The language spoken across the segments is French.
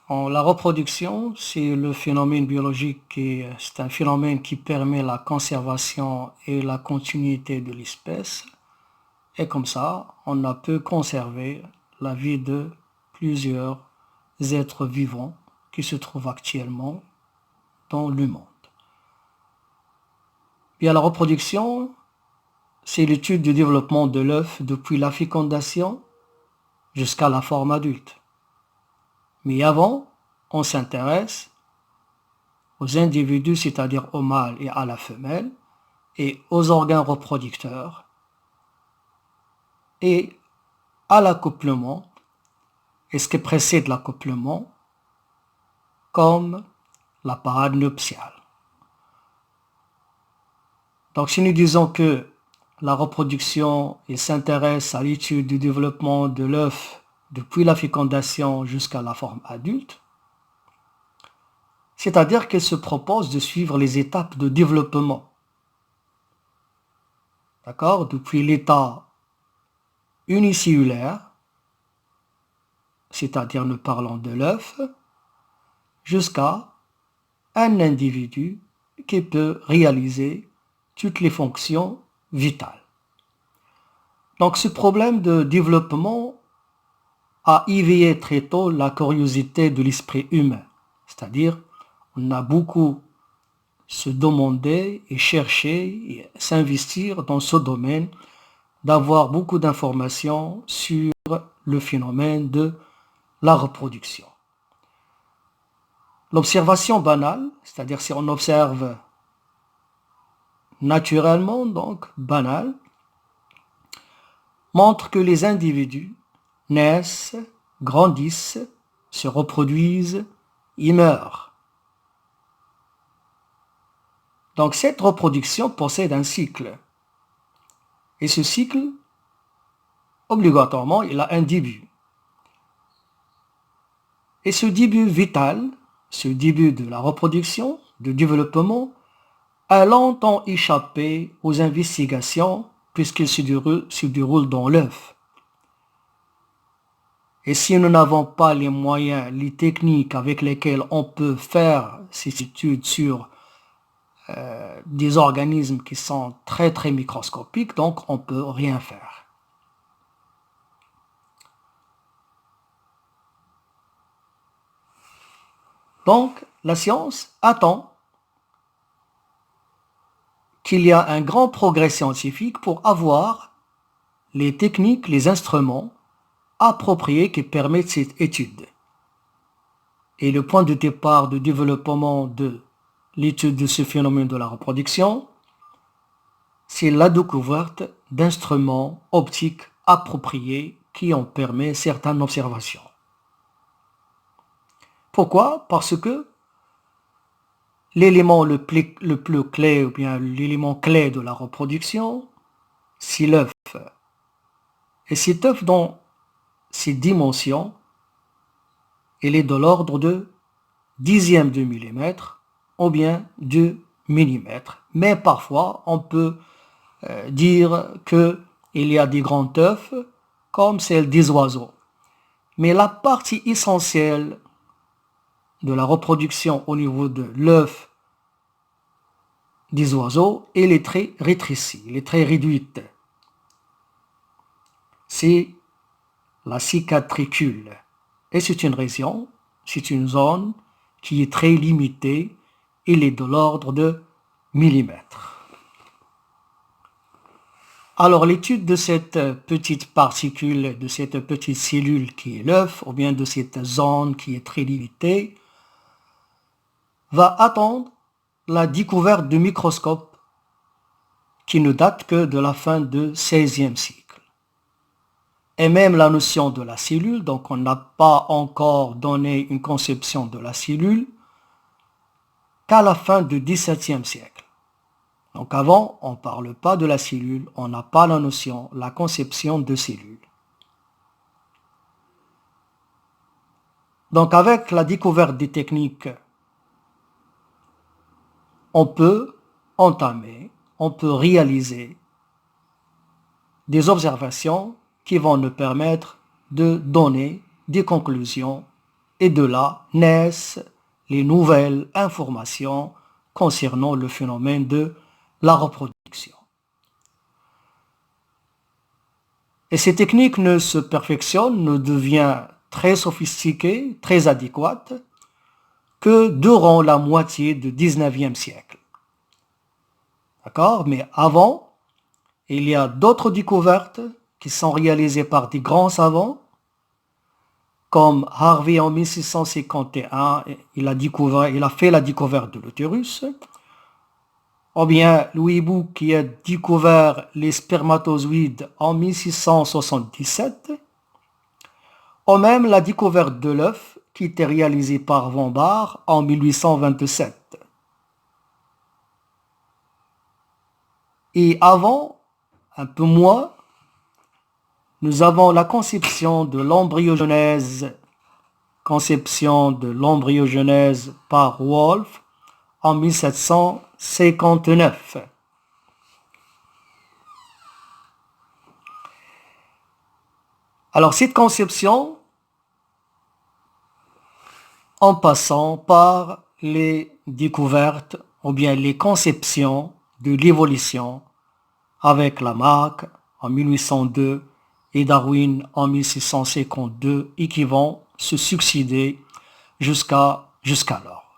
La reproduction, c'est le phénomène biologique c'est un phénomène qui permet la conservation et la continuité de l'espèce. Et comme ça, on a pu conserver la vie de plusieurs êtres vivants qui se trouvent actuellement dans le monde. Bien, la reproduction, c'est l'étude du développement de l'œuf depuis la fécondation jusqu'à la forme adulte. Mais avant, on s'intéresse aux individus, c'est-à-dire au mâle et à la femelle, et aux organes reproducteurs, et à l'accouplement, et ce qui précède l'accouplement, comme la parade nuptiale. Donc si nous disons que la reproduction s'intéresse à l'étude du développement de l'œuf depuis la fécondation jusqu'à la forme adulte, c'est-à-dire qu'elle se propose de suivre les étapes de développement. D'accord? Depuis l'état unicellulaire, c'est-à-dire nous parlons de l'œuf, jusqu'à un individu qui peut réaliser toutes les fonctions vitales. Donc ce problème de développement a éveillé très tôt la curiosité de l'esprit humain, c'est-à-dire on a beaucoup se demander et chercher et s'investir dans ce domaine, d'avoir beaucoup d'informations sur le phénomène de la reproduction. L'observation banale, c'est-à-dire si on observe naturellement, donc banal, montre que les individus naissent, grandissent, se reproduisent et meurent. Donc cette reproduction possède un cycle. Et ce cycle, obligatoirement, il a un début. Et ce début vital, ce début de la reproduction, du développement, a longtemps échappé aux investigations puisqu'il se déroule dans l'œuf. Et si nous n'avons pas les moyens, les techniques avec lesquelles on peut faire ces études sur des organismes qui sont très très microscopiques, donc on ne peut rien faire. Donc la science attend qu'il y a un grand progrès scientifique pour avoir les techniques, les instruments appropriés qui permettent cette étude. Et le point de départ de développement de l'étude de ce phénomène de la reproduction, c'est la découverte d'instruments optiques appropriés qui en permettent certaines observations. Pourquoi? Parce que l'élément le plus clé, ou bien l'élément clé de la reproduction, c'est l'œuf. Et cet œuf dans ses dimensions, il est de l'ordre de dixième de millimètre ou bien 2 millimètres. Mais parfois, on peut dire qu'il y a des grands œufs comme celle des oiseaux. Mais la partie essentielle de la reproduction au niveau de l'œuf des oiseaux, elle est très rétrécie, elle est très réduite. C'est la cicatricule. Et c'est une région, c'est une zone qui est très limitée, elle est de l'ordre de millimètres. Alors l'étude de cette petite particule, de cette petite cellule qui est l'œuf, ou bien de cette zone qui est très limitée, va attendre la découverte du microscope qui ne date que de la fin du XVIe siècle. Et même la notion de la cellule, donc on n'a pas encore donné une conception de la cellule qu'à la fin du XVIIe siècle. Donc avant, on ne parle pas de la cellule, on n'a pas la notion, la conception de cellule. Donc avec la découverte des techniques, on peut entamer, on peut réaliser des observations qui vont nous permettre de donner des conclusions et de là naissent les nouvelles informations concernant le phénomène de la reproduction. Et ces techniques ne se perfectionnent, ne deviennent très sophistiquées, très adéquates, que durant la moitié du 19e siècle. D'accord? Mais avant, il y a d'autres découvertes qui sont réalisées par des grands savants, comme Harvey en 1651, il a fait la découverte de l'utérus, ou bien Louis Bouc qui a découvert les spermatozoïdes en 1677, ou même la découverte de l'œuf qui était réalisée par Von Bahr en 1827. Et avant, un peu moins, nous avons la conception de l'embryogenèse par Wolf en 1759. Alors cette conception, en passant par les découvertes ou bien les conceptions de l'évolution avec Lamarck en 1802 et Darwin en 1652 et qui vont se succéder jusqu'alors.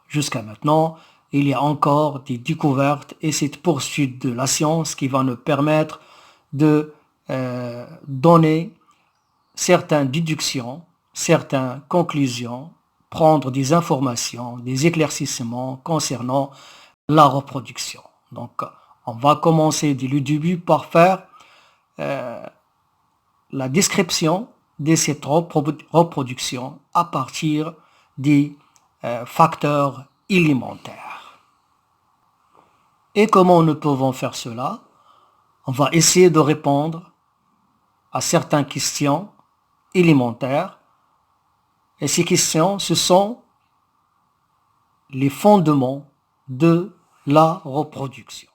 Jusqu'à maintenant, il y a encore des découvertes et cette poursuite de la science qui va nous permettre de donner certaines déductions, certaines conclusions, prendre des informations, des éclaircissements concernant la reproduction. Donc, on va commencer dès le début par faire la description de cette reproduction à partir des facteurs élémentaires. Et comment nous pouvons faire cela? On va essayer de répondre à certaines questions élémentaires. Et ces questions, ce sont les fondements de la reproduction.